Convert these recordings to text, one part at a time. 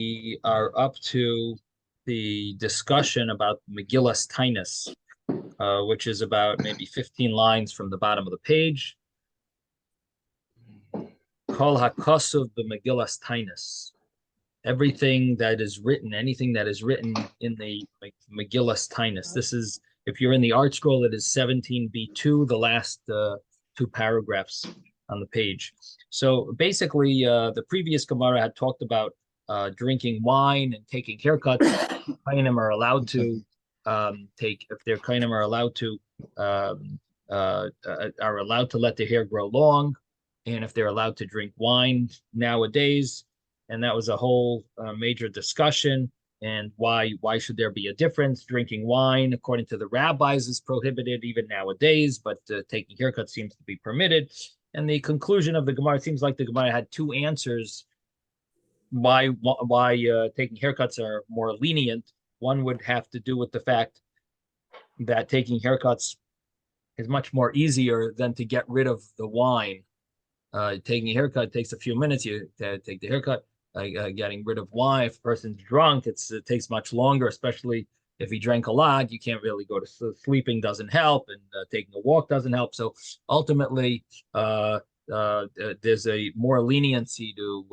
We are up to the discussion about Megillas Taanis, which is about maybe 15 lines from the bottom of the page. Kol hakasuv b'Megillas Taanis. Everything that is written, anything that is written in the Megillas Taanis. This is, if you're in the art scroll, it is 17b2, the last two paragraphs on the page. So basically, the previous Gemara had talked about drinking wine and taking haircuts. Kainim are allowed to take, if their Kainim are allowed to let their hair grow long, and if they're allowed to drink wine nowadays. And that was a whole major discussion. And why should there be a difference? Drinking wine, according to the rabbis, is prohibited even nowadays, but taking haircuts seems to be permitted. And the conclusion of the Gemara, it seems like the Gemara had two answers why taking haircuts are more lenient. One would have to do with the fact that taking haircuts is much more easier than to get rid of the wine. Taking a haircut takes a few minutes. You take the haircut. Getting rid of wine, if a person's drunk, it takes much longer, especially if he drank a lot. You can't really go to sleeping, doesn't help, and taking a walk doesn't help. So ultimately, there's a more leniency to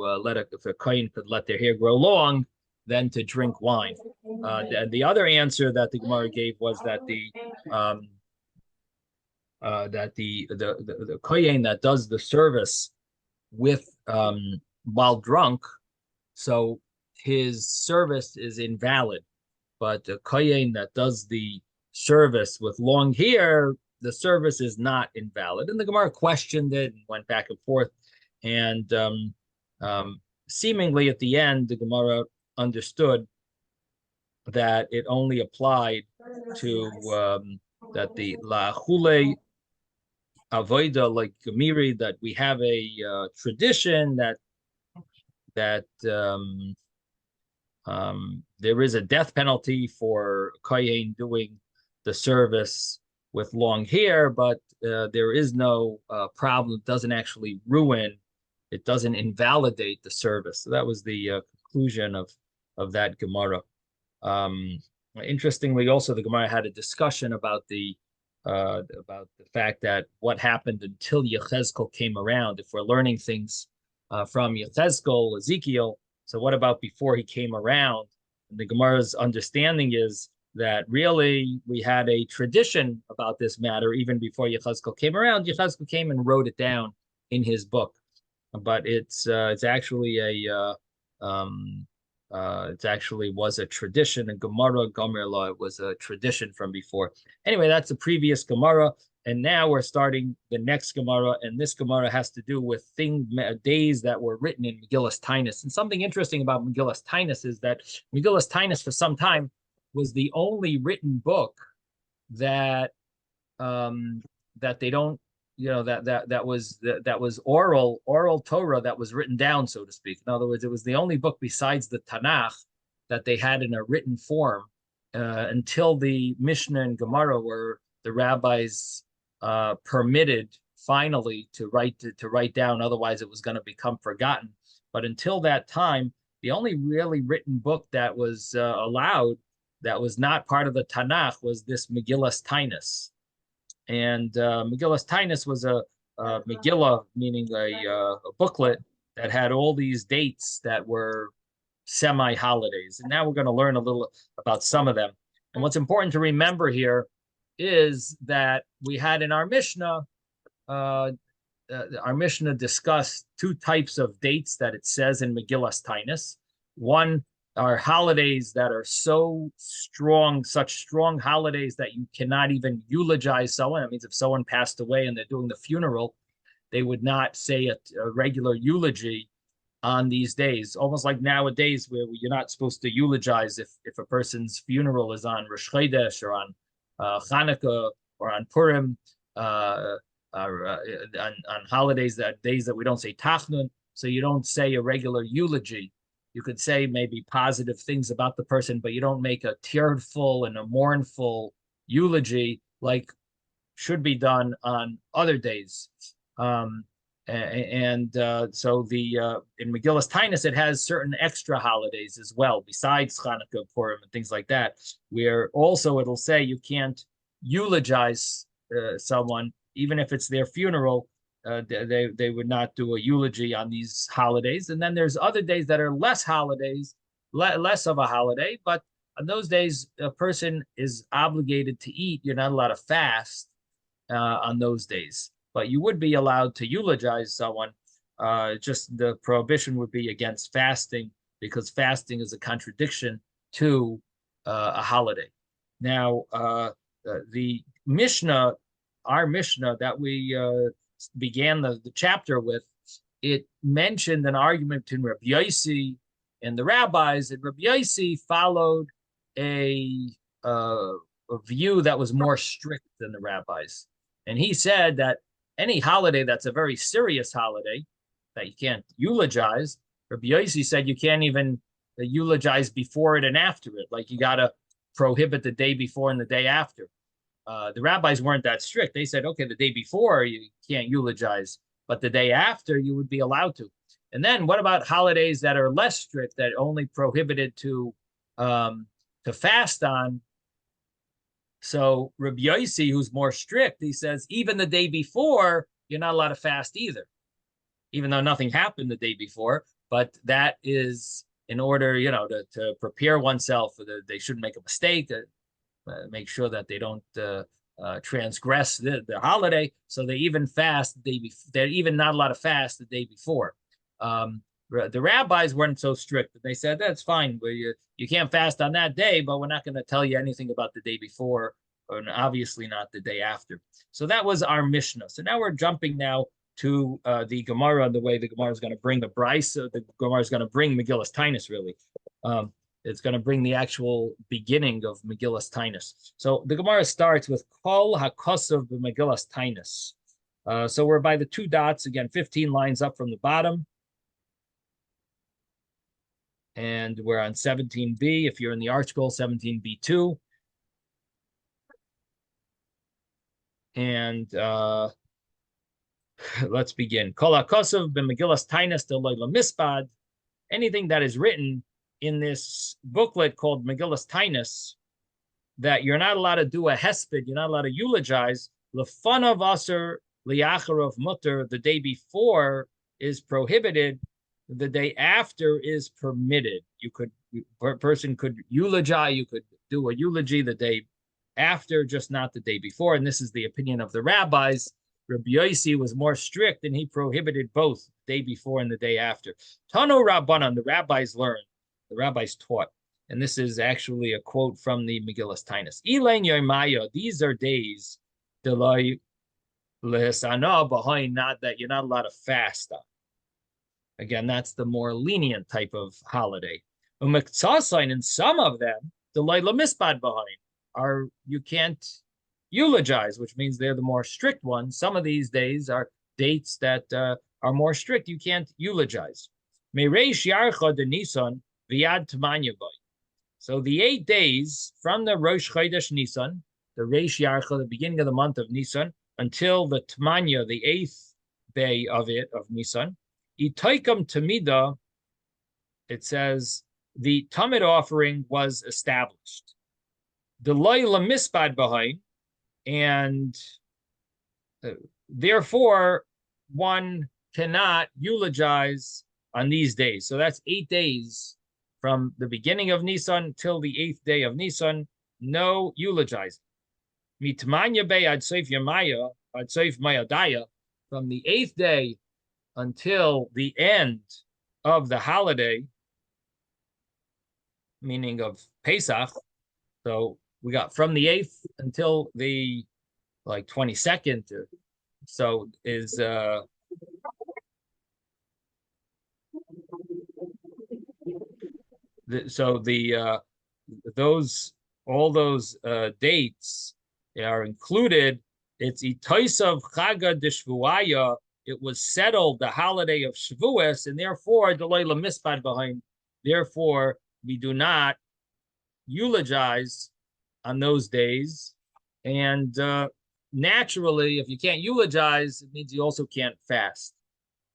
if a kohen could let their hair grow long than to drink wine. The other answer that the Gemara gave was that the kohen that does the service with while drunk, so his service is invalid. But the kohen that does the service with long hair, the service is not invalid. And the Gemara questioned it and went back and forth. And seemingly at the end, the Gemara understood that it only applied to that the la'chule avoida, like Gemiri, that we have a tradition that there is a death penalty for kohen doing the service with long hair, but there is no problem. It doesn't actually ruin, it doesn't invalidate the service. So that was the conclusion of that Gemara. Interestingly, also the Gemara had a discussion about the fact that what happened until Yechezkel came around. If we're learning things from Yechezkel, Ezekiel, so what about before he came around? And the Gemara's understanding is that really we had a tradition about this matter even before Yechezkel came around. Yechezkel came and wrote it down in his book, but it's actually it actually was a tradition. And Gemara Gomer Law, it was a tradition from before. Anyway, that's the previous Gemara. And now we're starting the next Gemara, and this Gemara has to do with days that were written in Megillas Taanis. And something interesting about Megillas Taanis is that Megillas Taanis for some time was the only written book that that they don't, that was oral Torah that was written down, so to speak. In other words, it was the only book besides the Tanakh that they had in a written form until the Mishnah and Gemara, were the rabbis permitted finally to write down. Otherwise, it was going to become forgotten. But until that time, the only really written book that was allowed, that was not part of the Tanakh, was this Megillas Taanis. And Megillas Taanis was a Megillah, meaning a booklet that had all these dates that were semi-holidays. And now we're going to learn a little about some of them. And what's important to remember here is that we had in our Mishnah discussed two types of dates that it says in Megillas Taanis. One are holidays that are so strong, such strong holidays that you cannot even eulogize someone. That means if someone passed away and they're doing the funeral, they would not say a regular eulogy on these days. Almost like nowadays, where you're not supposed to eulogize if a person's funeral is on Rosh Chodesh or on Hanukkah or on Purim, on holidays, days that we don't say Tachnun, so you don't say a regular eulogy. You could say maybe positive things about the person, but you don't make a tearful and a mournful eulogy like should be done on other days. So in Megillas Taanis, it has certain extra holidays as well, besides Hanukkah, Purim, and things like that, where also it'll say you can't eulogize someone, even if it's their funeral. They would not do a eulogy on these holidays. And then there's other days that are less holidays, less of a holiday, but on those days, a person is obligated to eat. You're not allowed to fast on those days, but you would be allowed to eulogize someone. Just the prohibition would be against fasting, because fasting is a contradiction to a holiday. Now, the Mishnah, our Mishnah that we began the chapter with, it mentioned an argument between Rabbi Yossi and the rabbis, and Rabbi Yossi followed a view that was more strict than the rabbis. And he said that any holiday that's a very serious holiday that you can't eulogize, Rabbi Yossi said you can't even eulogize before it and after it. Like you got to prohibit the day before and the day after. The rabbis weren't that strict. They said, okay, the day before you can't eulogize, but the day after you would be allowed to. And then what about holidays that are less strict, that only prohibited to fast on? So Rabbi Yossi, who's more strict, he says even the day before you're not allowed to fast either, even though nothing happened the day before. But that is in order, to prepare oneself. They shouldn't make a mistake. Make sure that they don't transgress the holiday. So they even fast the day before. They're even not allowed to fast the day before. The rabbis weren't so strict. They said that's fine. You can't fast on that day, but we're not going to tell you anything about the day before, and obviously not the day after. So that was our Mishnah. So now we're jumping now to the Gemara, and the way the Gemara is going to bring the Brisa. The Gemara is going to bring Megillas Taanis, really. It's going to bring the actual beginning of Megillas Taanis. So the Gemara starts with Kol HaKosav b'Megillas Taanis. So we're by the two dots, again, 15 lines up from the bottom. And we're on 17b. If you're in the ArtScroll, 17b2. And let's begin. Kol HaKosav b'Megillas Taanis deloy lamispad. Anything that is written in this booklet called Megillas Taanis, that you're not allowed to do a hesped, you're not allowed to eulogize. Lefanav aser liacharav mutter, the day before is prohibited, the day after is permitted. Person could eulogize, you could do a eulogy the day after, just not the day before. And this is the opinion of the rabbis. Rabbi Yossi was more strict, and he prohibited both the day before and the day after. Tano Rabbanan, the rabbis learned, the rabbis taught, and this is actually a quote from the Megillas Taanis. Elain Yomaya, these are days delay lehesana behind, not that you're not allowed to fast on. Again, that's the more lenient type of holiday. Umeksasain, and some of them, delay lemispad behind, are you can't eulogize, which means they're the more strict ones. Some of these days are dates that are more strict. You can't eulogize. Mereish Yarcha de Nisan Viad Tmanya Boy. So the 8 days from the Rosh Chodesh Nisan, the Reish Yarcha, the beginning of the month of Nisan, until the Tmanya, the 8th day of Nisan, Itoikam Tamida, it says the Tamid offering was established. The Loyla Mispad behind, and therefore one cannot eulogize on these days. So that's 8 days from the beginning of Nisan till the 8th day of Nisan, no eulogizing. Mitmanya Bey Ad Seif Yamaya, Ad Seif Mayadaya, from the 8th day until the end of the holiday, meaning of Pesach. So we got from the 8th until the 22nd. So is all those dates are included. It's Itoisav Chaga de Shvuaya. It was settled, the holiday of Shavuos, and therefore Delay Mispad behind. Therefore, we do not eulogize on those days. And naturally, if you can't eulogize, it means you also can't fast.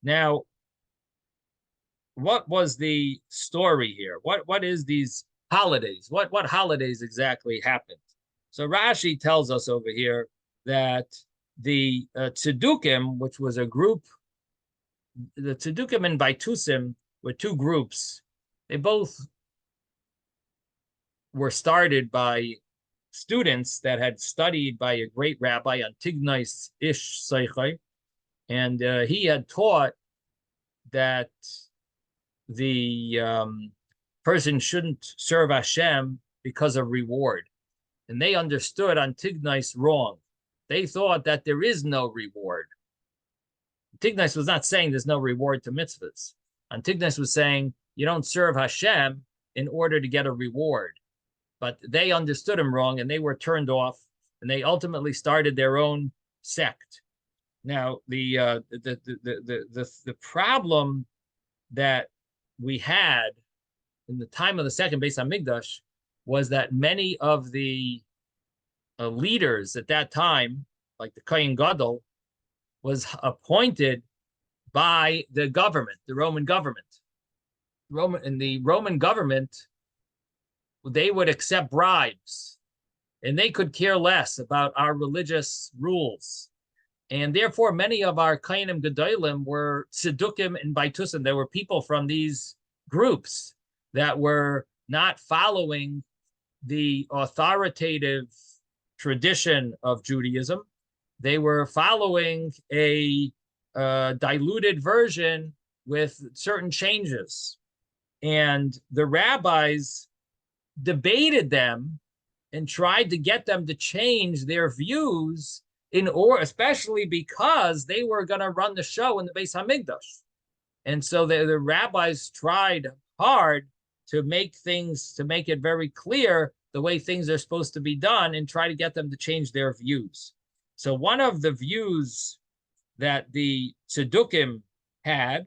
Now, what was the story here? What is these holidays? What holidays exactly happened? So Rashi tells us over here that the Tzedukim, which was a group, the Tzedukim and Baitusim were two groups. They both were started by students that had studied by a great rabbi, Antignos Ish Seichai, and he had taught that the person shouldn't serve Hashem because of reward. And they understood Antignos wrong. They thought that there is no reward. Antignos was not saying there's no reward to mitzvahs. Antignos was saying you don't serve Hashem in order to get a reward. But they understood him wrong, and they were turned off, and they ultimately started their own sect. Now, the problem that we had in the time of the second Beis Hamikdash was that many of the leaders at that time, like the Kohen Gadol, was appointed by the government, the Roman government. The Roman government, they would accept bribes, and they could care less about our religious rules. And therefore, many of our Kohanim Gedolim were Tzedukim and Baitusim. There were people from these groups that were not following the authoritative tradition of Judaism. They were following a diluted version with certain changes. And the rabbis debated them and tried to get them to change their views especially because they were going to run the show in the Beis Hamikdash. And so the rabbis tried hard to make it very clear the way things are supposed to be done and try to get them to change their views. So one of the views that the Tzedukim had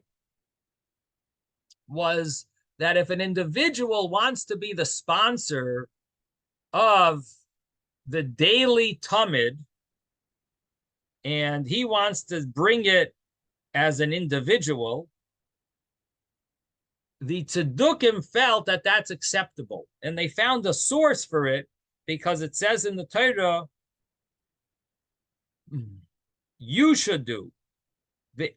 was that if an individual wants to be the sponsor of the daily Talmud and he wants to bring it as an individual, the Tzedukim felt that that's acceptable. And they found a source for it because it says in the Torah, you should do. The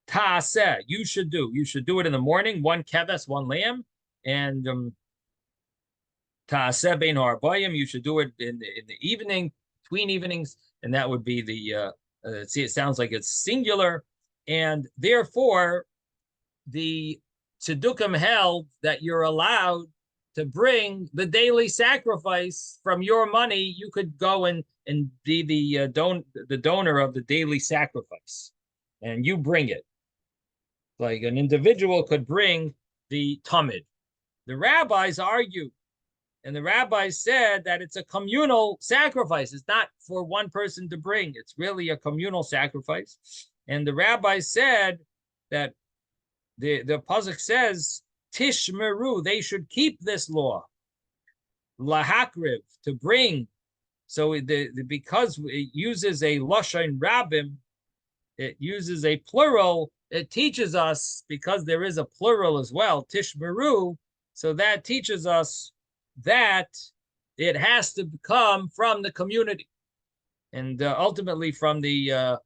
Taaseh, you should do. You should do it in the morning, one keves, one lamb, and Taaseh bein harbayim, you should do it in the evening, between evenings, and that would be the, see, it sounds like it's singular, and therefore, the Tzedukim held that you're allowed to bring the daily sacrifice from your money. You could go and be the donor of the daily sacrifice, and you bring it. Like an individual could bring the Talmud. The rabbis argued, and the rabbis said that it's a communal sacrifice. It's not for one person to bring. It's really a communal sacrifice. And the rabbis said that the pasuk says, Tishmeru, they should keep this law. Lahakriv, to bring. So because it uses a lashon rabim, it uses a plural, it teaches us, because there is a plural as well, Tishmeru, so that teaches us that it has to come from the community, and ultimately from the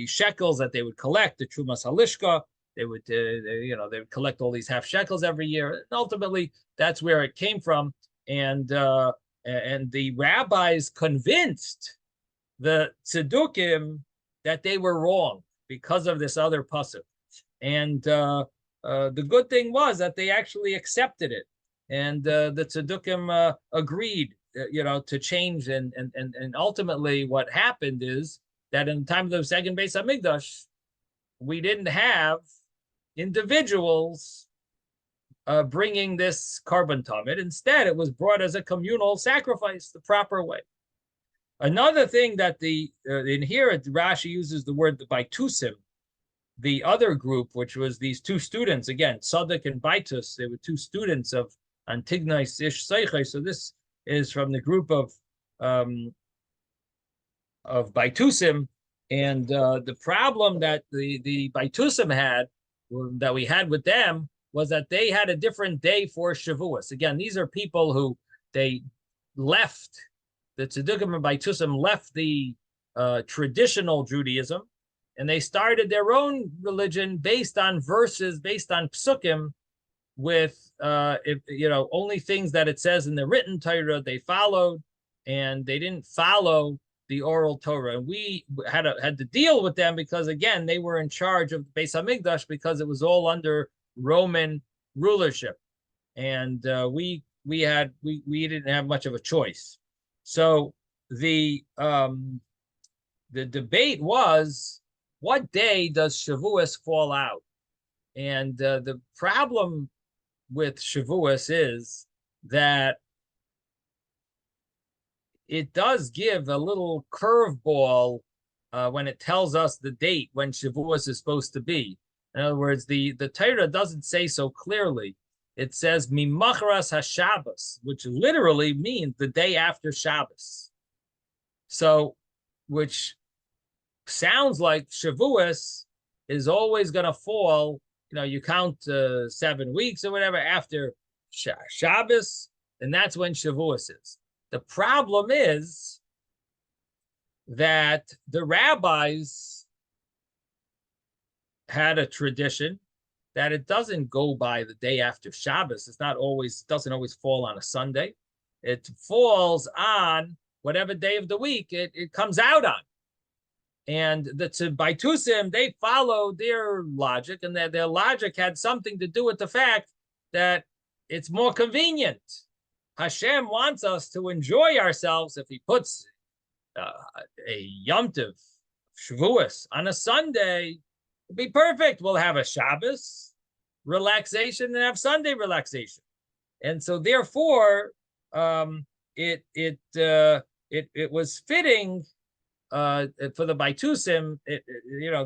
shekels that they would collect, the Trumas Halishka. They would, they would collect all these half shekels every year. And ultimately, that's where it came from. And the rabbis convinced the Tzedukim that they were wrong because of this other pasuk. And the good thing was that they actually accepted it. And the Tzedukim agreed, to change. And ultimately, what happened is that in the time of the second Beis Hamikdash, we didn't have individuals bringing this carbon Talmud. Instead, it was brought as a communal sacrifice the proper way. Another thing that in here, Rashi uses the word the Baitusim, the other group, which was these two students, again, Tzadok and Baitus, they were two students of Antignos Ish Seichai. So this is from the group of Baitusim, And the problem that the Baitusim had, that we had with them, was that they had a different day for Shavuos. Again, these are people who they left, the Tzedukim and Baitusim left the traditional Judaism, and they started their own religion based on verses, based on psukim, with only things that it says in the written Torah they followed, and they didn't follow the oral Torah. And we had to deal with them because, again, they were in charge of Beis Hamikdash because it was all under Roman rulership, and we didn't have much of a choice. So the debate was, what day does Shavuos fall out? And the problem with Shavuos is that it does give a little curveball when it tells us the date when Shavuos is supposed to be. In other words, the Torah doesn't say so clearly. It says Mimachras HaShabbos, which literally means the day after Shabbos. So, which sounds like Shavuos is always going to fall. You count 7 weeks or whatever after Shabbos, and that's when Shavuos is. The problem is that the rabbis had a tradition that it doesn't go by the day after Shabbos. Doesn't always fall on a Sunday. It falls on whatever day of the week it comes out on. And the Baitusim, they follow their logic, and their logic had something to do with the fact that it's more convenient. Hashem wants us to enjoy ourselves. If he puts a Yom Tov, Shavuos, on a Sunday, it'd be perfect. We'll have a Shabbos relaxation and have Sunday relaxation. And so therefore, it was fitting for the Baitusim.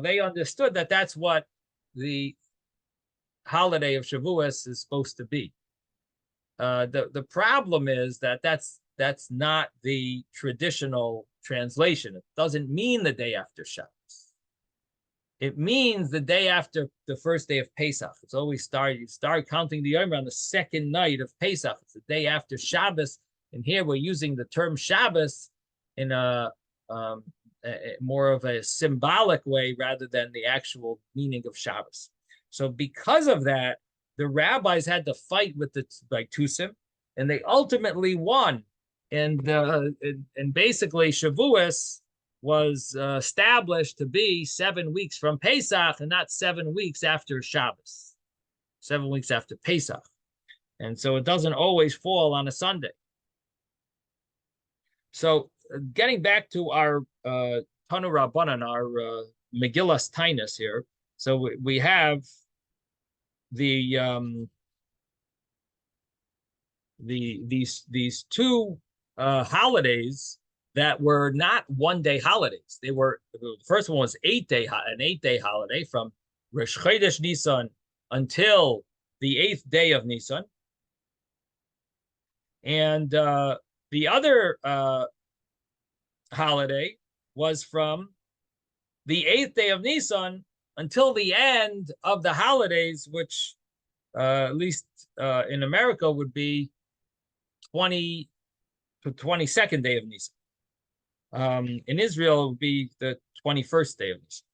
They understood that that's what the holiday of Shavuos is supposed to be. The problem is that that's not the traditional translation. It doesn't mean the day after Shabbos. It means the day after the first day of Pesach. It's always you start counting the Yom on the second night of Pesach. It's the day after Shabbos. And here we're using the term Shabbos in a more of a symbolic way rather than the actual meaning of Shabbos. So because of that, the rabbis had to fight with the Baitusim, and they ultimately won. And basically, Shavuos was established to be 7 weeks from Pesach and not 7 weeks after Shabbos, 7 weeks after Pesach. And so it doesn't always fall on a Sunday. So getting back to our Tanu Rabbanan, our Megillas Taanis here. So we have these two holidays that were not 1 day holidays. The first one was an 8-day holiday from Rosh Chodesh Nisan until the 8th day of Nisan. And the other holiday was from the 8th day of Nisan until the end of the holidays, which at least in America would be 22nd day of Nisan. In Israel, it would be the 21st day of Nisan.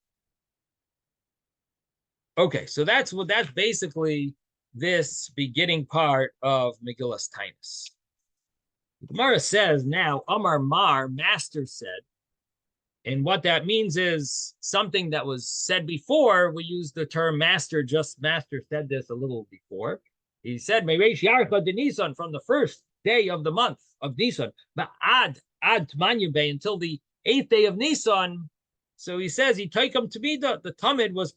Okay, so that's basically this beginning part of Megillas Taanis. The Gemara says now, Amar Mar, master said, and what that means is something that was said before. We used the term master, master said this a little before. He said, Mereish Yarcha de Nisan, from the first day of the month of Nisan, ad Tmanyube, until the 8th day of Nisan. So he says, he took him to be the Talmud was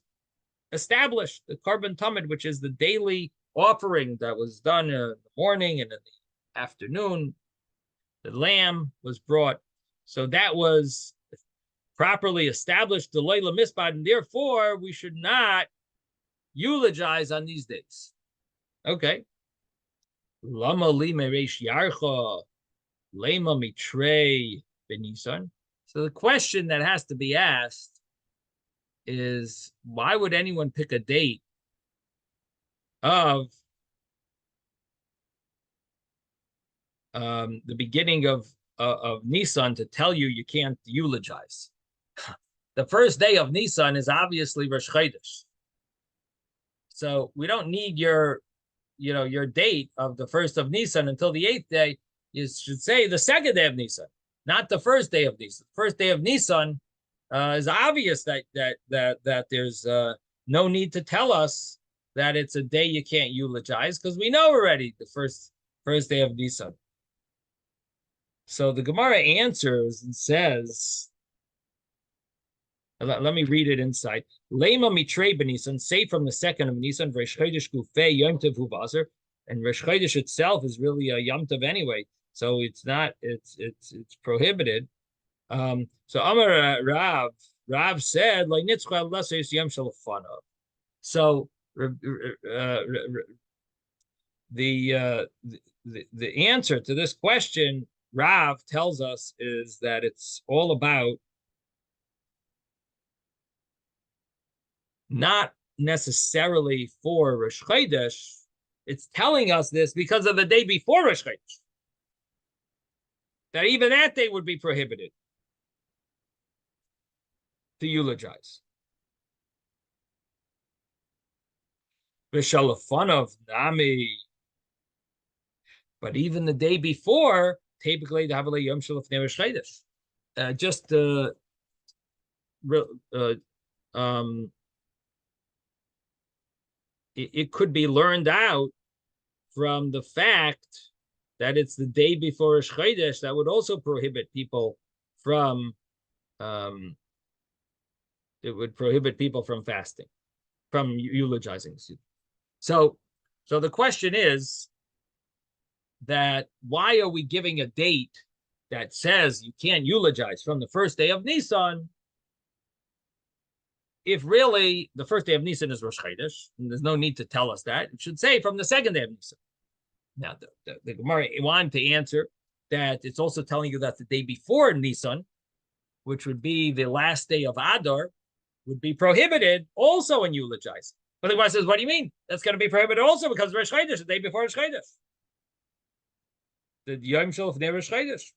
established, the Korban Talmud, which is the daily offering that was done in the morning and in the afternoon. The lamb was brought. So that was properly established, the Leila Mispad, and therefore we should not eulogize on these days. Okay. Lama li mereish yarcha, lema mitrei benisan. So the question that has to be asked is, why would anyone pick a date of the beginning of Nisan to tell you can't eulogize? The first day of Nisan is obviously Rosh Chodesh. So we don't need your date of the first of Nisan until the 8th day. You should say the second day of Nisan, not the first day of Nisan. First day of Nisan is obvious that there's no need to tell us that it's a day you can't eulogize, because we know already the first day of Nisan. So the Gemara answers and says, let me read it inside. Lema mitrei b'Nisan, say from the second of Nisan, Rosh Chodesh gufei Yom Tov hu b'Adar, and Rosh Chodesh itself is really a Yom Tov anyway, so it's prohibited. So Amar Rav said, like Nitzchok l'aseh Yom Shel Fanav. So the answer to this question, Rav tells us, is that it's all about not necessarily for Rosh Chodesh. It's telling us this because of the day before Rosh Chodesh, that even that day would be prohibited to eulogize. V'shalafanav nami. But even the day before, typically the Havale Yom Shalafnei Rosh Chodesh. It could be learned out from the fact that it's the day before Rosh Chodesh that would also prohibit people from fasting, from eulogizing. So the question is that why are we giving a date that says you can't eulogize from the first day of Nisan, if really the first day of Nisan is Rosh Chodesh, and there's no need to tell us that. It should say from the second day of Nisan. Now, the Gemara wanted to answer that it's also telling you that the day before Nisan, which would be the last day of Adar, would be prohibited also in eulogizing. But the Gemara says, what do you mean? That's going to be prohibited also because Rosh Chodesh, the day before Rosh Chodesh. The Yom Shel Fnei Rosh Chodesh.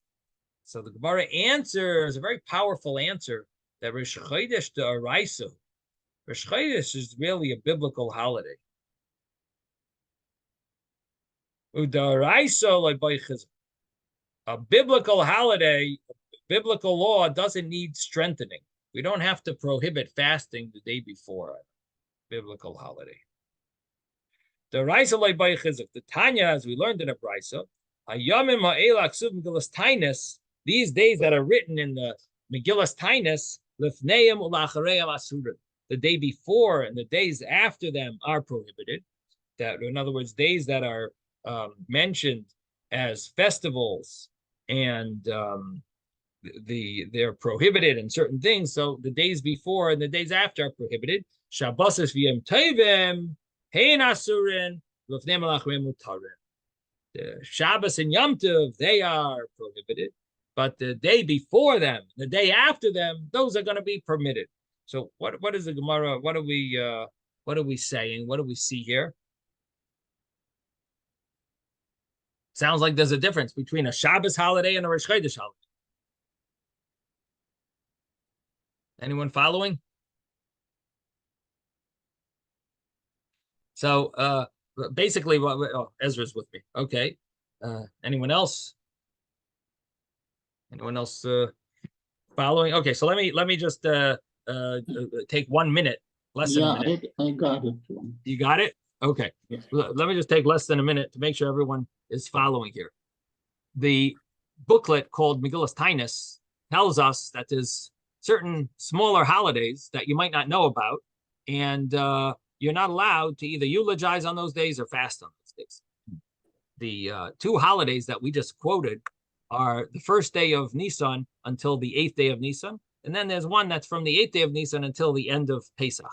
So the Gemara answers a very powerful answer, that Rosh Chodesh d'Oraisa, Rosh Chodesh is really a biblical holiday. D'Oraisa like a biblical holiday, biblical law doesn't need strengthening. We don't have to prohibit fasting the day before a biblical holiday. D'Oraisa like the Tanya, as we learned in a Brisa, Hayamim ha'ela ksuv Megillas Taanis, these days that are written in the Megillas Taanis, Lifneim ula'achareim asurim. The day before and the days after them are prohibited. That, in other words, days that are mentioned as festivals and they're prohibited in certain things. So the days before and the days after are prohibited. Shabbos v'yom tovim hein asurin lifneim ula'achareim mutarin. The Shabbos and Yom Tov, they are prohibited. But the day before them, the day after them, those are going to be permitted. So what is the Gemara? What are we saying? What do we see here? Sounds like there's a difference between a Shabbos holiday and a Rosh Chodesh holiday. Anyone following? So basically, Ezra's with me. Okay. Anyone else? Anyone else following? Okay, so let me just take 1 minute, less than a minute. I got it. You got it? Okay. Yes. Let me just take less than a minute to make sure everyone is following here. The booklet called Megillas Taanis tells us that there's certain smaller holidays that you might not know about, and you're not allowed to either eulogize on those days or fast on those days. The two holidays that we just quoted are the first day of Nisan until the 8th day of Nisan, and then there's one that's from the 8th day of Nisan until the end of Pesach.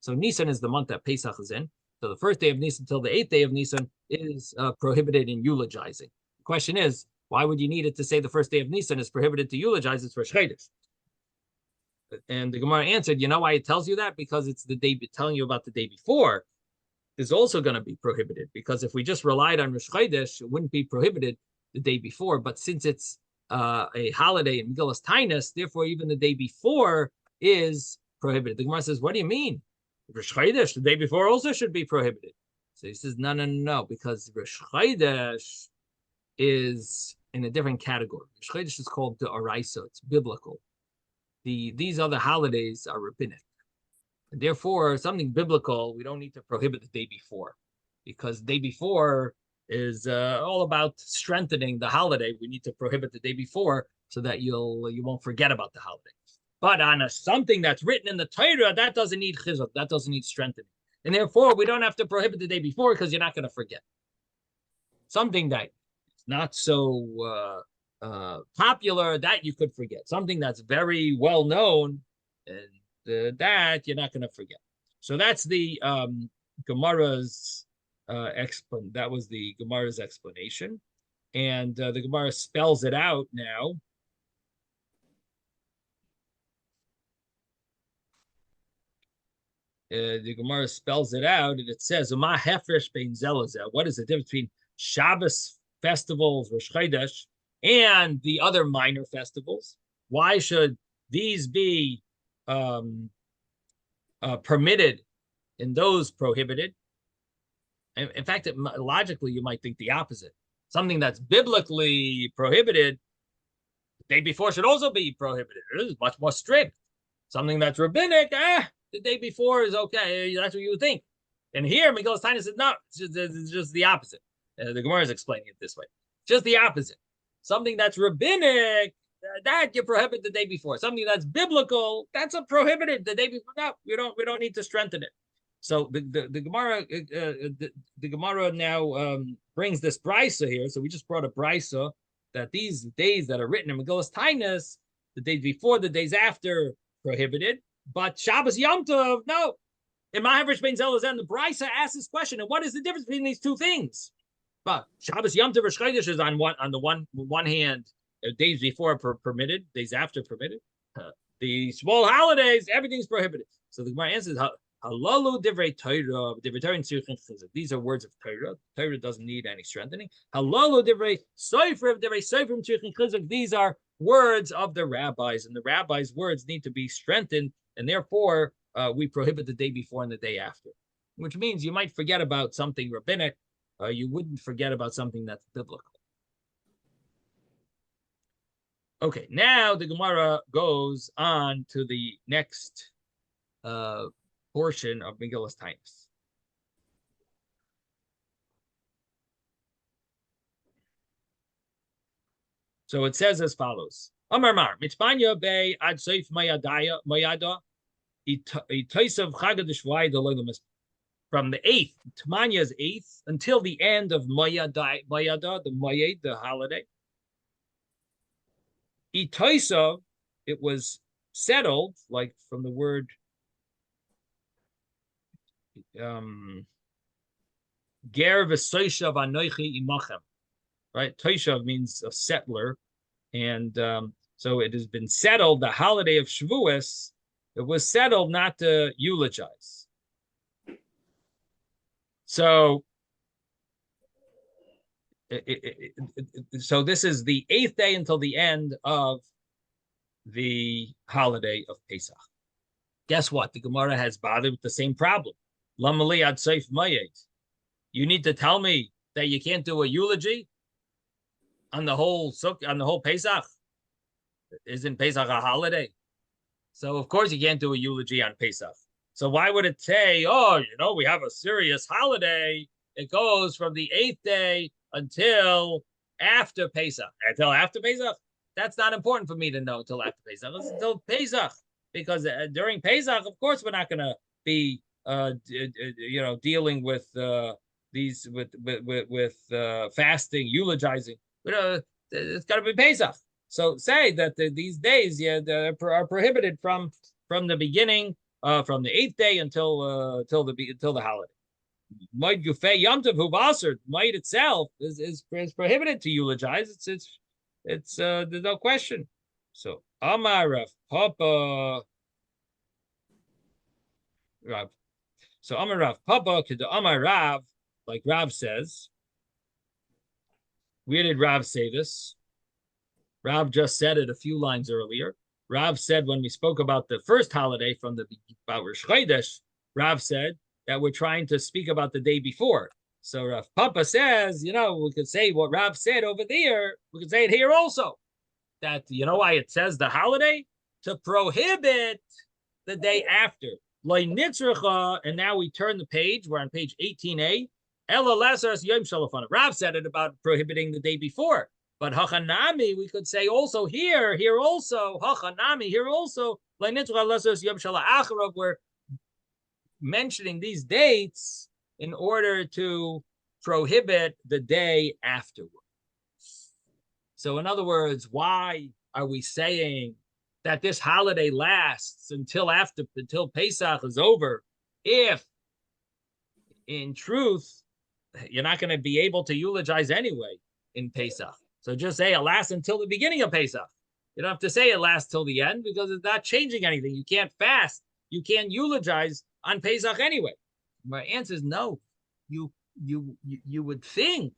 So Nisan is the month that Pesach is in. So the first day of Nisan until the 8th day of Nisan is prohibited in eulogizing. The question is, why would you need it to say the first day of Nisan is prohibited to eulogize? It's Rosh Chodesh. And the Gemara answered, you know why it tells you that? Because it's the day telling you about the day before is also going to be prohibited. Because if we just relied on Rosh Chodesh, it wouldn't be prohibited the day before. But since it's a holiday in Megillas Taanis, therefore even the day before is prohibited. The Gemara says, what do you mean? Rosh Chodesh, the day before also should be prohibited. So he says, no, because Rosh Chodesh is in a different category. Rosh Chodesh is called the Araisa. It's biblical. These other holidays are rabbinic. And therefore, something biblical, we don't need to prohibit the day before, because the day before is all about strengthening the holiday. We need to prohibit the day before so that you won't forget about the holiday. But on something that's written in the Torah, that doesn't need chizuk, that doesn't need strengthening. And therefore, we don't have to prohibit the day before because you're not going to forget. Something that is not so popular, that you could forget. Something that's very well known, and that you're not going to forget. So that's the Gemara's that was the Gemara's explanation, and the Gemara spells it out now. The Gemara spells it out, and it says, "Uma hefresh bein zelazeh." What is the difference between Shabbos festivals, Rosh Chodesh, and the other minor festivals? Why should these be permitted and those prohibited? In fact, logically, you might think the opposite. Something that's biblically prohibited, the day before should also be prohibited. It is much more strict. Something that's rabbinic, the day before is okay. That's what you would think. And here, Megillas Taanis says, no, it's just the opposite. The Gemara is explaining it this way. Just the opposite. Something that's rabbinic, that you prohibit the day before. Something that's biblical, that's a prohibited the day before. No, we don't need to strengthen it. So the Gemara now brings this brisa here. So we just brought a brisa that these days that are written in Megillas Taanis, the days before, the days after, prohibited. But Shabbos Yom Tov, no. In Mahavrish Ben Zelazah, the brisa asks this question, and what is the difference between these two things? But Shabbos Yom Tov Rosh Chodesh is on the one hand, days before permitted, days after permitted. The small holidays, everything's prohibited. So the Gemara answers, Halalu divrei Torah, divrei Torah and Tzirchin Chizuk. These are words of Torah. Torah doesn't need any strengthening. Halalu divrei Sofer, divrei Sofer Tzirchin Chizuk. These are words of the rabbis, and the rabbis' words need to be strengthened, and therefore we prohibit the day before and the day after. Which means you might forget about something rabbinic, you wouldn't forget about something that's biblical. Okay, now the Gemara goes on to the next portion of Megillas Taanis. So it says as follows: Amar Mar Mitzpanya Bay Ad Seif Mayada Itoisav Chagad Shvai Deloilamis. From the 8th, Tmanya's 8th, until the end of Mayada, the Mayed, the holiday. Itoisav, it was settled, like from the word Ger v'soishav anoichi imachem, right? Toishav means a settler, and so it has been settled. The holiday of Shavuos, it was settled not to eulogize. So, so this is the 8th day until the end of the holiday of Pesach. Guess what? The Gemara has bothered with the same problem. Lamali ad seif mayed. You need to tell me that you can't do a eulogy on the whole Pesach. Isn't Pesach a holiday? So of course you can't do a eulogy on Pesach. So why would it say, oh, we have a serious holiday? It goes from the 8th day until after Pesach. Until after Pesach? That's not important for me to know until after Pesach. It's until Pesach, because during Pesach, of course, we're not going to be dealing with these with fasting, eulogizing. It's got to be Pesach. So say that these days, are prohibited from the beginning, from the 8th day until the holiday. Might Gufei Yom Tov Hu Basar, might itself is prohibited to eulogize. It's there's no question. So Amar Rav Papa Rav. So Amar Rav Papa to the Amar Rav, like Rav says. Where did Rav say this? Rav just said it a few lines earlier. Rav said when we spoke about the first holiday from the about Rosh Chodesh, Rav said that we're trying to speak about the day before. So Rav Papa says, we could say what Rav said over there. We could say it here also. That why it says the holiday? To prohibit the day after. And now we turn the page. We're on page 18a. Rav said it about prohibiting the day before. But hachanami, we could say also here also, hachanami, here also, we're mentioning these dates in order to prohibit the day afterward. So in other words, why are we saying that this holiday lasts until Pesach is over, if in truth you're not going to be able to eulogize anyway in Pesach? So just say it lasts until the beginning of Pesach. You don't have to say it lasts till the end because it's not changing anything. You can't fast. You can't eulogize on Pesach anyway. My answer is no. You would think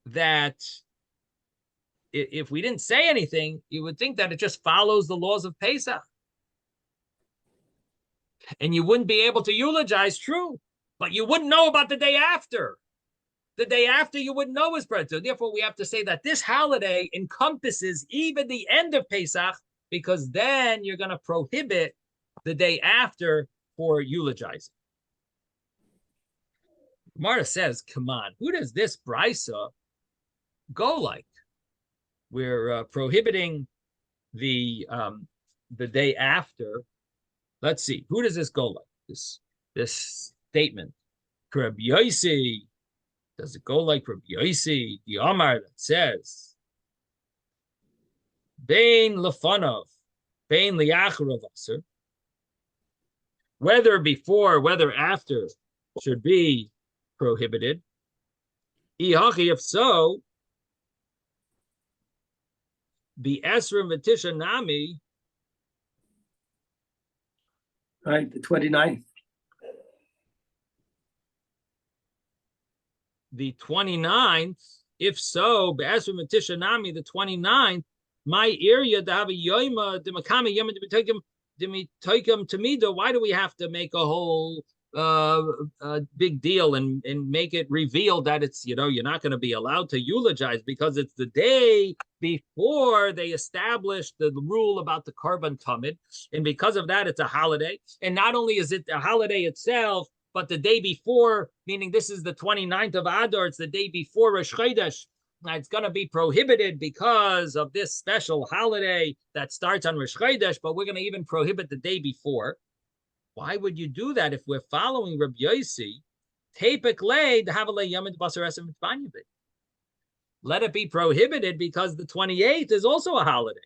that if we didn't say anything, you would think that it just follows the laws of Pesach. And you wouldn't be able to eulogize, true, but you wouldn't know about the day after. The day after you wouldn't know is present. So therefore, we have to say that this holiday encompasses even the end of Pesach, because then you're going to prohibit the day after for eulogizing. Marta says, come on, who does this brisa go like? We're prohibiting the day after. Let's see, who does this go like? This statement. Rabbi Yossi, does it go like Rabbi Yossi, the Amar that says, Bein lefanov, bein liacharav aser, whether before, whether after should be prohibited. If so, the Esrim V'Tisha Nami. Right, the 29th. The 29th, if so, Be'esrim V'Tisha Nami, the 29th, my area to have a yoima, the makami yoma demitoikim tamida. Why do we have to make a whole big deal and make it reveal that it's, you're not going to be allowed to eulogize because it's the day before they established the rule about the korban tamid, and because of that it's a holiday. And not only is it a holiday itself, but the day before, meaning this is the 29th of Adar, it's the day before Rosh Chodesh. It's going to be prohibited because of this special holiday that starts on Rosh Chodesh, but we're going to even prohibit the day before. Why would you do that if we're following Rabbi Yossi? Let it be prohibited because the 28th is also a holiday.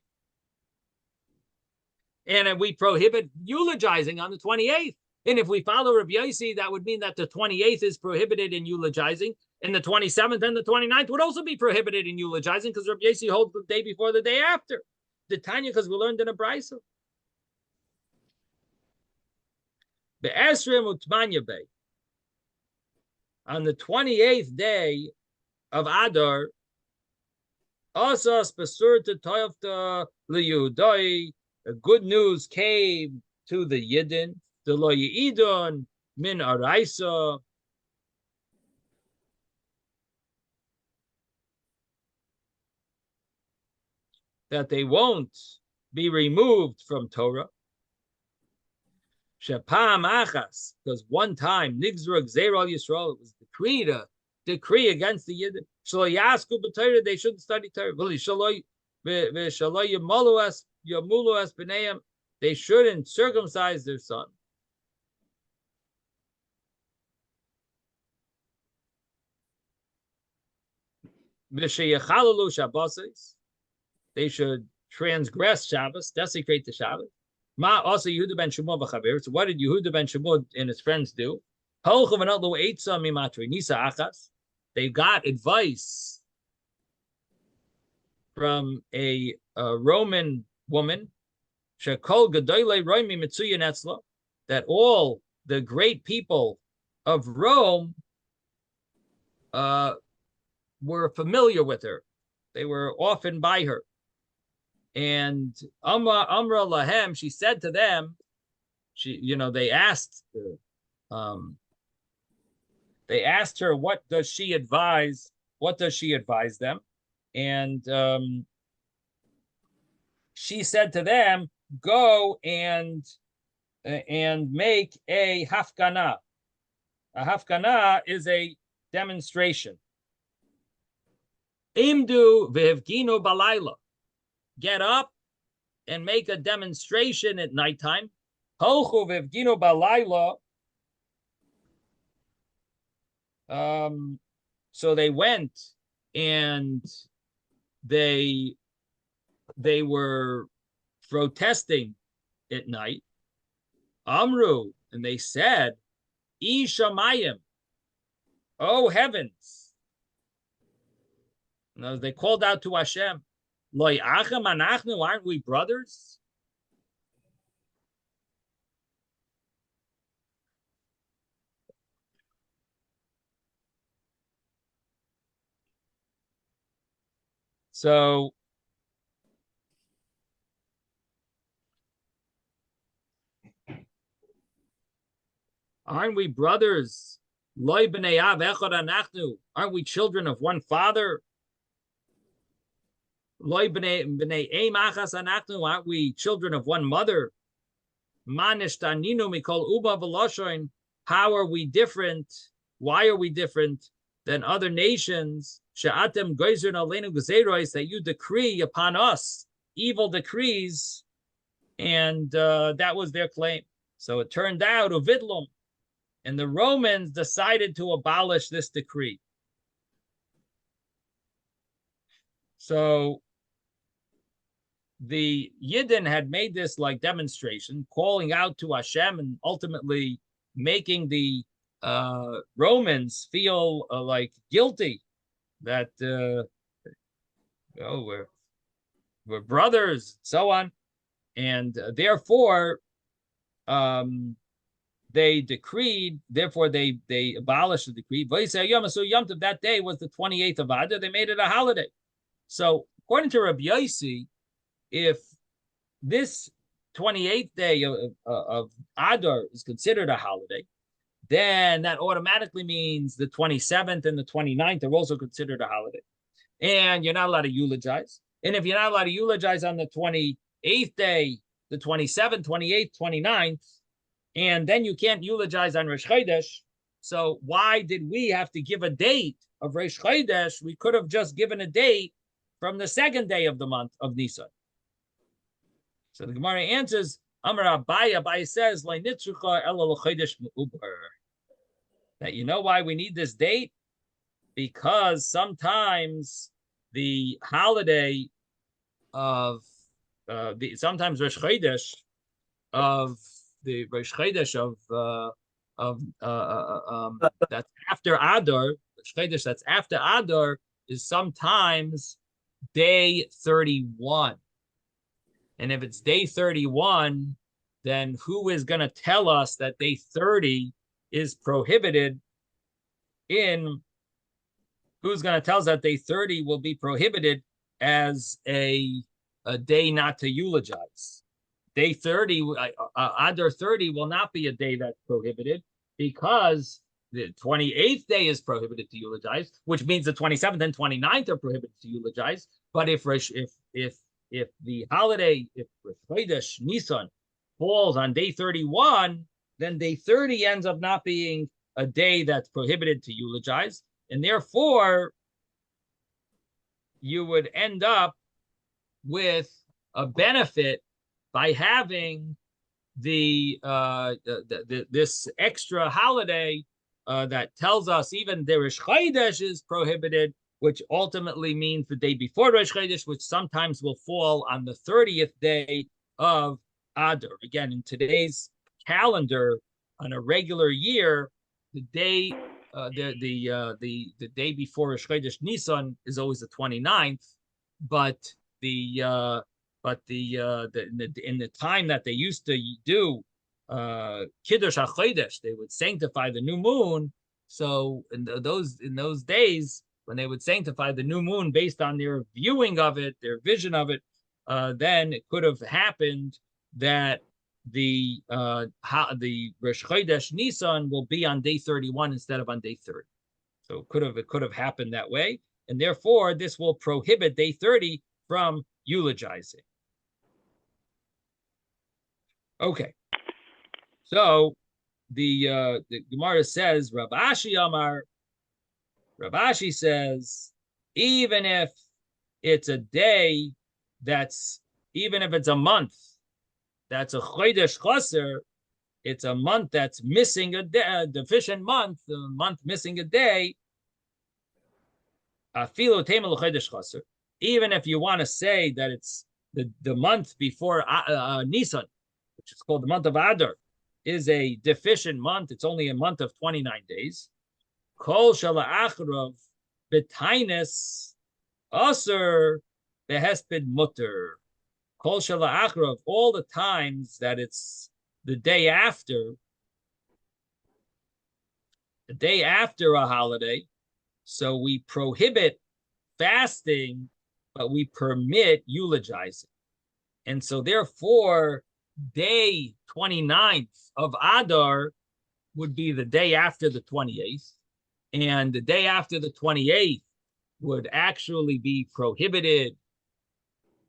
And we prohibit eulogizing on the 28th. And if we follow Rabbi Yossi, that would mean that the 28th is prohibited in eulogizing, and the 27th and the 29th would also be prohibited in eulogizing because Rabbi Yossi holds the day before the day after. The Tanya, because we learned in a brisa. Be'esrim utmanya bay. On the 28th day of Adar, asas besurta toyavta liyudai. Good news came to the Yidden. The lo yidon min araisa. That they won't be removed from Torah. Shepam achas, because one time Nigzra Gzeir al Yisrael, it was decreed a decree against the Yidden. Shalo yasku b'Torah, they shouldn't study Torah. Shalo yamulu es b'neiam, they shouldn't circumcise their son. V'sheyachalalu Shabbosos, they should transgress Shabbos, desecrate the Shabbos. Ma also Yehuda ben Shmuel v'chaver. So what did Yehuda ben Shmuel and his friends do? They got advice from a Roman woman. Shekol gedoylei roimi mitzuyin etzla. that all the great people of Rome were familiar with her. They were often by her. And Amra Lahem, she said to them, they asked her, what does she advise? What does she advise them? And she said to them, go and make a hafkana. A hafkana is a demonstration. Imdu v'hevginu balayla. Get up and make a demonstration at nighttime. Holchu v'hevginu balayla. So they went and they were protesting at night. Amru, and they said, Ishamayim, oh heavens. Now they called out to Hashem, Loi achem anachnu, aren't we brothers? So aren't we brothers? Loi b'nei av echad anachnu, aren't we children of one father? Loi b'nei eim achas anachnu, aren't we children of one mother? Manishtaninu mikol uba v'loshoin, how are we different? Why are we different than other nations? She'atem goizern aleinu gzeiros, that you decree upon us evil decrees, and that was their claim. So it turned out uvidlum, and the Romans decided to abolish this decree. So the Yidden had made this like demonstration, calling out to Hashem and ultimately making the Romans feel like guilty that we're brothers, so on, and therefore they decreed. Therefore, they abolished the decree. So that day was the 28th of Adar. They made it a holiday. So according to Rabbi Yossi, if this 28th day of Adar is considered a holiday, then that automatically means the 27th and the 29th are also considered a holiday. And you're not allowed to eulogize. And if you're not allowed to eulogize on the 28th day, the 27th, 28th, 29th, and then you can't eulogize on Rosh Chodesh, so why did we have to give a date of Rosh Chodesh? We could have just given a date from the second day of the month of Nisan. So the Gemara answers, Amar Abaye says, that you know why we need this date? Because sometimes the holiday of sometimes Rosh Chodesh of the Rosh Chodesh of that's after Adar, Rosh Chodesh that's after Adar is sometimes day 31. And if it's day 31, then who is going to tell us that day 30 is prohibited in, who's going to tell us that day 30 will be prohibited as a day not to eulogize? Day 30, Adar 30 will not be a day that's prohibited because the 28th day is prohibited to eulogize, which means the 27th and 29th are prohibited to eulogize. But if the holiday, if Rosh Chodesh Nisan falls on day 31, then day 30 ends up not being a day that's prohibited to eulogize. And therefore, you would end up with a benefit by having this extra holiday that tells us even the Rosh Chodesh is prohibited, which ultimately means the day before Rosh Chodesh, which sometimes will fall on the 30th day of Adar. Again, in today's calendar, on a regular year, the day the day before Rosh Chodesh Nisan is always the 29th, but in the time that they used to do Kiddush HaChodesh, they would sanctify the new moon. So in those days, when they would sanctify the new moon based on their viewing of it, their vision of it, then it could have happened that the Rosh Chodesh Nisan will be on day 31 instead of on day 30. So it could have happened that way, and therefore this will prohibit day 30 from eulogizing. Okay, so the Gemara says, Rav Ashi Amar, Rav Ashi says, even if it's a day even if it's a month, that's a Chodesh Chaser, it's a month that's missing a day, a deficient month, a month missing a day, even if you want to say that it's the month before Nisan, which is called the month of Adar, is a deficient month, it's only a month of 29 days. Kol shala'achrav b'tainis aser behesped mutter. Kol shala'achrav, all the times that it's the day after a holiday, so we prohibit fasting, but we permit eulogizing. And so therefore, day 29th of Adar would be the day after the 28th. And the day after the 28th would actually be prohibited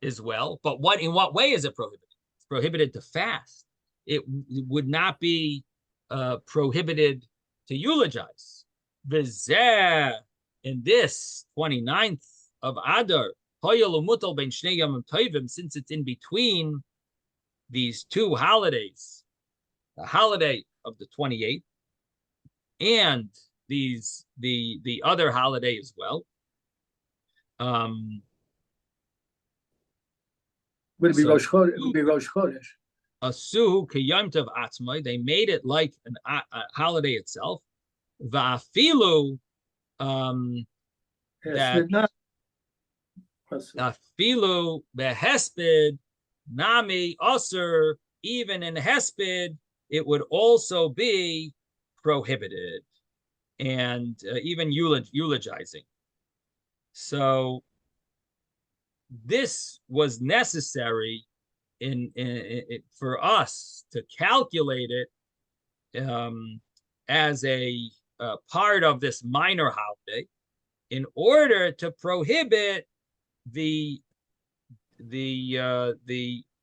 as well. But in what way is it prohibited? It's prohibited to fast. It would not be prohibited to eulogize. V'zeh, in this 29th of Adar, since it's in between these two holidays, the holiday of the 28th and the other holiday as well. Would it be Rosh Chodesh? It would be Rosh Chodesh. Asu k'yom tov atzmai, they made it like a holiday itself. Va'afilu, that afilu behesped nami aser, even in hesped it would also be prohibited, and even eulogizing. So this was necessary for us to calculate it as a part of this minor holiday, in order to prohibit the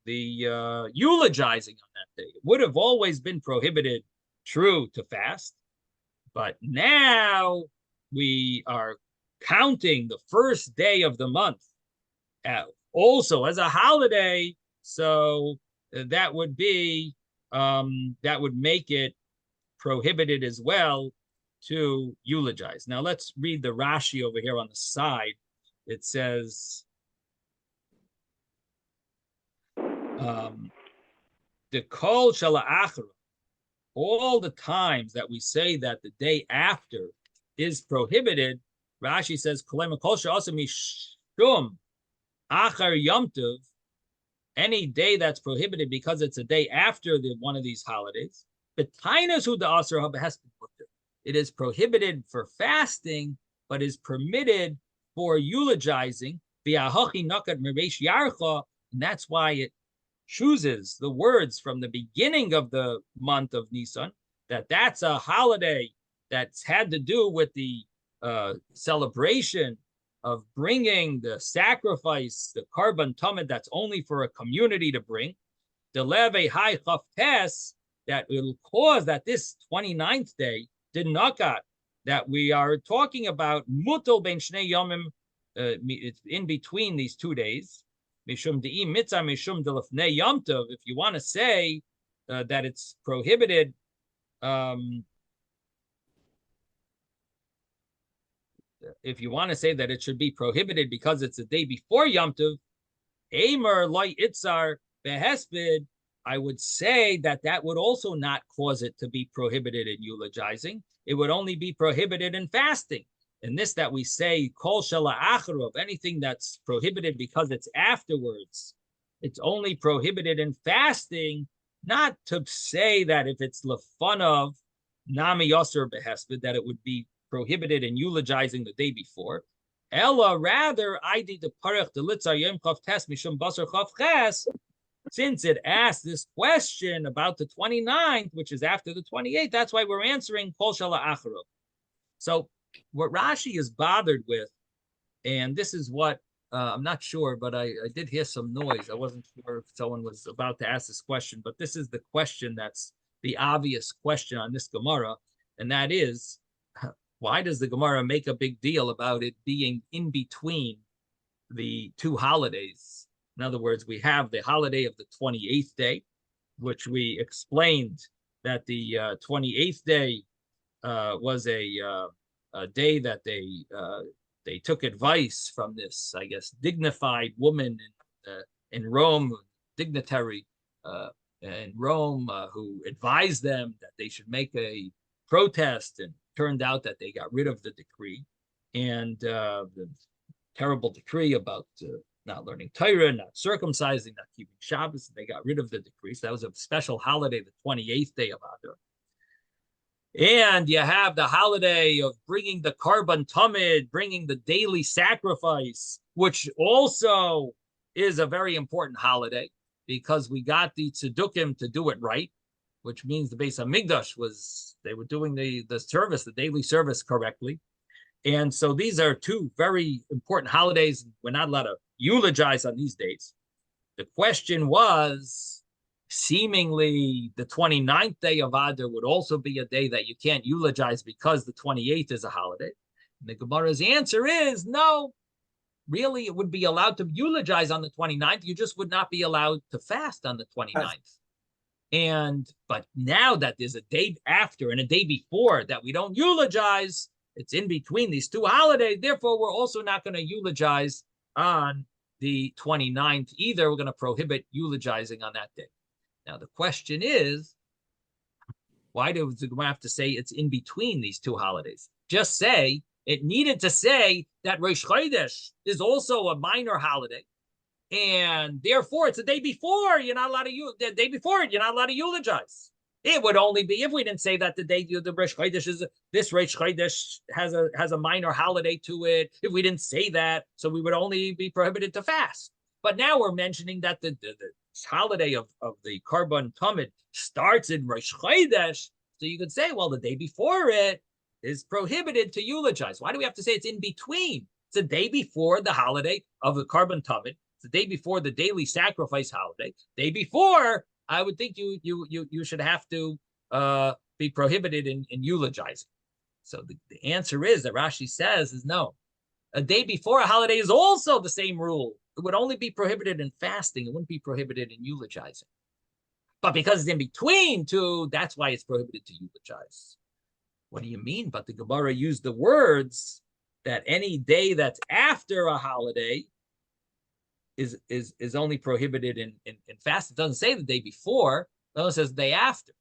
eulogizing on that day. It would have always been prohibited, true, to fast, but now we are counting the first day of the month also as a holiday, so that would be that would make it prohibited as well to eulogize. Now let's read the Rashi over here on the side. It says, the kol shala'achra, all the times that we say that the day after is prohibited, Rashi says, any day that's prohibited because it's a day after one of these holidays, it is prohibited for fasting, but is permitted for eulogizing. And that's why it chooses the words from the beginning of the month of Nisan, that's a holiday that's had to do with the celebration of bringing the sacrifice, the carbon tamid, that's only for a community to bring. The leve high chaftes, that will cause that this 29th day, did nakat, that we are talking about mutal ben shnei yomim, it's in between these 2 days. Mishum de'i mitzah mishum delafnei yom tov. If you want to say that it's prohibited, if you want to say that it should be prohibited because it's a day before Yom Tov, Eimer loy itzar behesped, I would say that would also not cause it to be prohibited in eulogizing. It would only be prohibited in fasting. And this that we say, kol shela acharav, anything that's prohibited because it's afterwards, it's only prohibited in fasting, not to say that if it's lefanov nami yoser behesped, that it would be prohibited in eulogizing the day before. Ella, rather, ID the parech the litzar yom chav tes mishum basar chav ches, since it asked this question about the 29th, which is after the 28th, that's why we're answering kol shala acharo. So what Rashi is bothered with, and this is what I'm not sure, but I did hear some noise. I wasn't sure if someone was about to ask this question, but this is the question that's the obvious question on this Gemara, and that is, why does the Gemara make a big deal about it being in between the two holidays? In other words, we have the holiday of the 28th day, which we explained that the 28th day was a day that they took advice from this, I guess, dignified woman in Rome, dignitary in Rome, who advised them that they should make a protest, and turned out that they got rid of the decree, and the terrible decree about not learning Torah, not circumcising, not keeping Shabbos. They got rid of the decree. So that was a special holiday, the 28th day of Adar. And you have the holiday of bringing the Karban Tamid, bringing the daily sacrifice, which also is a very important holiday because we got the Tzedukim to do it right, which means the Beis Hamikdash they were doing the service, the daily service correctly. And so these are two very important holidays. We're not allowed to eulogize on these dates. The question was, seemingly the 29th day of Adar would also be a day that you can't eulogize because the 28th is a holiday. And the Gemara's answer is no, really it would be allowed to eulogize on the 29th. You just would not be allowed to fast on the 29th. But now that there's a day after and a day before that we don't eulogize, it's in between these two holidays. Therefore, we're also not going to eulogize on the 29th either. We're going to prohibit eulogizing on that day. Now, the question is, why do we have to say it's in between these two holidays? Just say, it needed to say that Rosh Chodesh is also a minor holiday, and therefore it's the day before. You're not allowed to the day before it. You're not allowed to eulogize. It would only be if we didn't say that the day the Rosh Chodesh is this Rosh Chodesh has a minor holiday to it. If we didn't say that, so we would only be prohibited to fast. But now we're mentioning that the holiday of the Karban Tamid starts in Rosh Chodesh, so you could say, well, the day before it is prohibited to eulogize. Why do we have to say it's in between? It's the day before the holiday of the Karban Tamid. It's the day before the daily sacrifice holiday. Day before, I would think you should have to be prohibited in eulogizing. So the answer is that Rashi says is no. A day before a holiday is also the same rule. It would only be prohibited in fasting. It wouldn't be prohibited in eulogizing. But because it's in between two, that's why it's prohibited to eulogize. What do you mean? But the Gemara used the words that any day that's after a holiday is only prohibited in fast. It doesn't say the day before. It says the day after.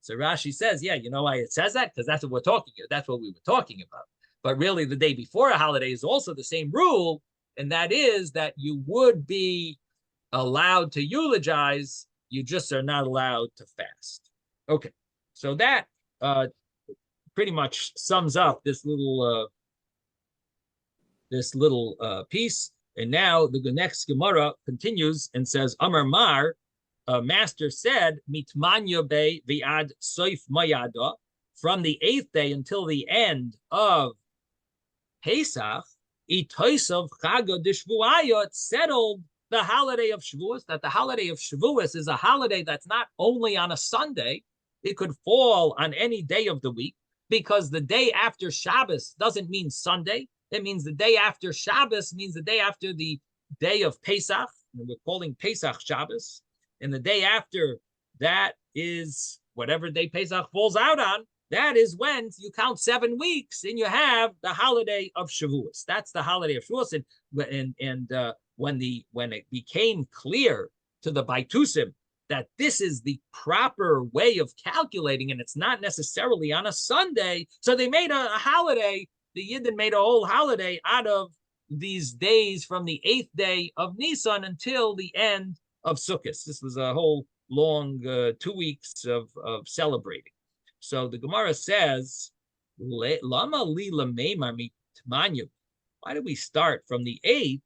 So Rashi says, yeah, you know why it says that? Because that's what we're talking about. That's what we were talking about. But really, the day before a holiday is also the same rule, and that is that you would be allowed to eulogize. You just are not allowed to fast. Okay, so that pretty much sums up this little piece. And now the next Gemara continues and says, Amar Mar, Master said, Mitmanya be viad soif mayada, from the 8th day until the end of Pesach, itoisav chaga deshvuayot, settled the holiday of Shavuos, that the holiday of Shavuos is a holiday that's not only on a Sunday, it could fall on any day of the week, because the day after Shabbos doesn't mean Sunday. It means the day after Shabbos means the day after the day of Pesach. And we're calling Pesach Shabbos. And the day after that is whatever day Pesach falls out on. That is when you count 7 weeks and you have the holiday of Shavuos. That's the holiday of Shavuos. And when it became clear to the Baitusim that this is the proper way of calculating, and it's not necessarily on a Sunday, so they made a holiday. The Yidden made a whole holiday out of these days from the 8th day of Nisan until the end of Sukkot. This was a whole long 2 weeks of celebrating. So the Gemara says, Lama lila meimar mitmanyu. Why did we start from the 8th?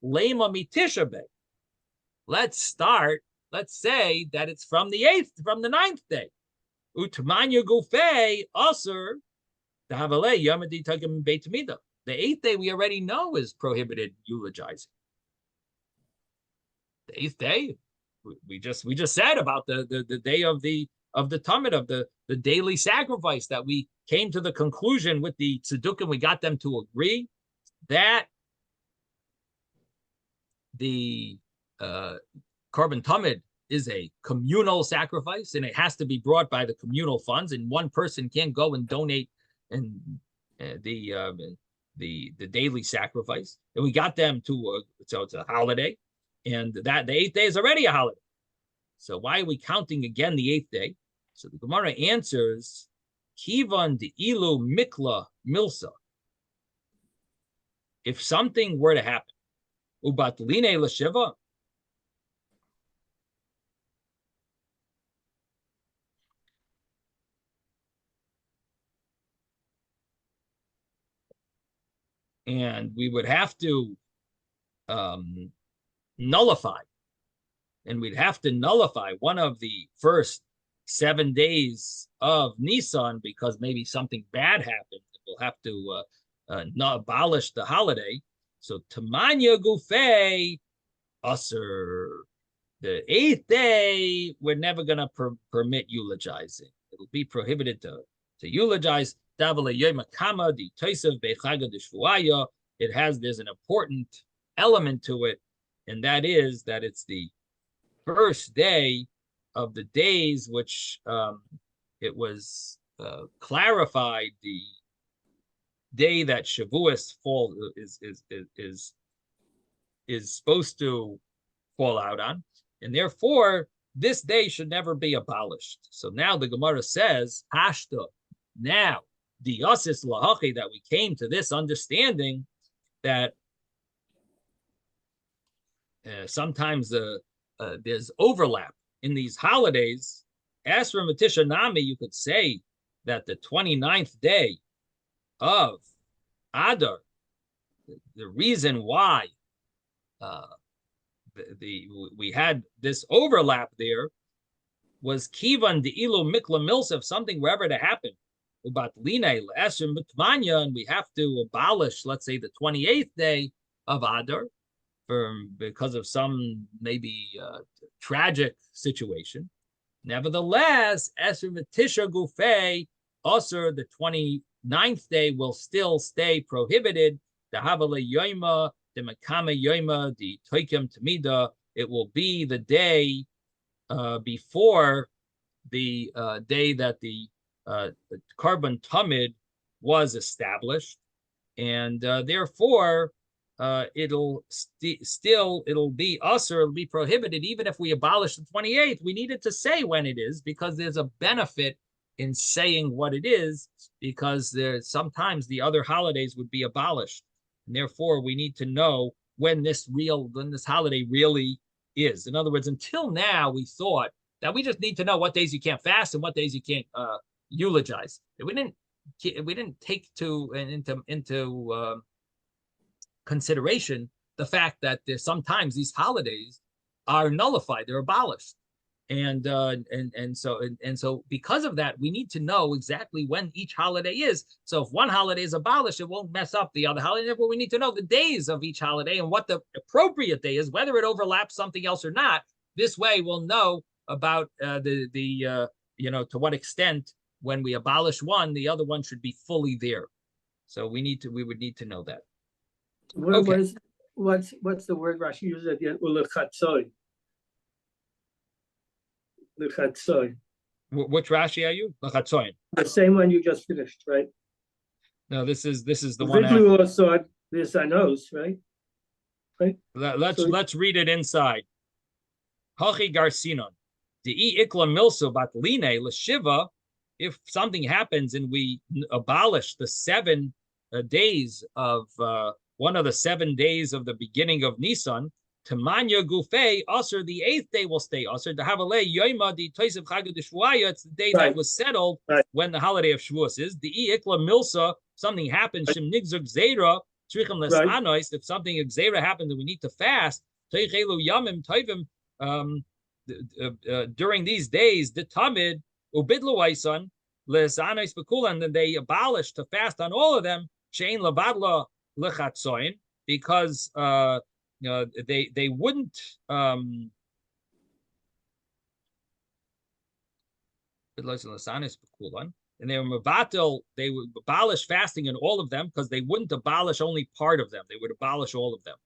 Lema mitisha b'av. Let's say that it's from the 8th, from the 9th day. Utmanyu gufei aser dahavale yamadi tagim beit mida. The 8th day we already know is prohibited eulogizing. The 8th day, we just said about the day of the Talmud, of the daily sacrifice, that we came to the conclusion with the tzedukkim, we got them to agree that the Korban Talmud is a communal sacrifice, and it has to be brought by the communal funds, and one person can't go and donate and the daily sacrifice. And we got them to so it's a holiday, and that the 8th day is already a holiday. So why are we counting again the 8th day? So the Gemara answers, Kivan de ilu mikla milsa. If something were to happen, ubatline l'shiva, and we would have to nullify, and we'd have to nullify one of the first 7 days of Nisan because maybe something bad happened. We'll have to abolish the holiday. So Tamanya Gufei Usser, the 8th day, we're never going to permit eulogizing. It'll be prohibited to eulogize. There's an important element to it, and that is that it's the first day of the days which it was clarified, the day that Shavuos fall is supposed to fall out on, and therefore this day should never be abolished. So now the Gemara says, Hashta, now the Yasis Lahachi, that we came to this understanding that sometimes there's overlap in these holidays. As for Matisha Nami, you could say that the 29th day of Adar, the reason why we had this overlap there was Kivan de Ilu Mikla Milsa, if something were ever to happen, and we have to abolish, let's say, the 28th day of Adar because of some maybe tragic situation. Nevertheless, Esr V'Tisha Gufei, also the 29th day will still stay prohibited. The Havale Yoima, the Makame Yoima, the Toikim Tamida, it will be the day before the day that the Korban Talmud was established, and therefore it'll be usher, it'll be prohibited even if we abolish the 28th. We needed to say when it is because there's a benefit in saying what it is, because there's sometimes the other holidays would be abolished, and therefore we need to know when this holiday really is. In other words, until now we thought that we just need to know what days you can't fast and what days you can't eulogize. We didn't take into consideration the fact that there's sometimes these holidays are nullified, they're abolished, and so because of that, we need to know exactly when each holiday is. So if one holiday is abolished, it won't mess up the other holiday. Therefore, we need to know the days of each holiday and what the appropriate day is, whether it overlaps something else or not. This way, we'll know about to what extent when we abolish one, the other one should be fully there. So we would need to know that. What's the word Rashi uses at the end? Ulechatzoy. Lechatzoy. Which Rashi are you? Lechatzoy. The same one you just finished, right? No, this is the one. This I knows, right? Right. Let's read it inside. Hachi Garcinon. The ikla milso batline l'shiva. If something happens and we abolish the 7 days of one of the 7 days of the beginning of Nisan, Tamanya Gufei, Usher, the 8th day will stay Usher. The Havale Yoima, the Toisav Chag Shvuaya, it's the day Right. that was settled Right. when the holiday of Shavuos is. The Ikla Milsa, something happened, Shem Nigzug Zera, Trichim Les Right. Anois, if something Xera happened that we need to fast, Teichelu Yamim Toivim, during these days, the Tamid, Ubidlu Waisan, Les Anois Bekulan, then they abolished to fast on all of them, Shein Lavadla Lechatzoin, because they wouldn't and they were mevatel, they would abolish fasting in all of them because they wouldn't abolish only part of them. They would abolish all of them.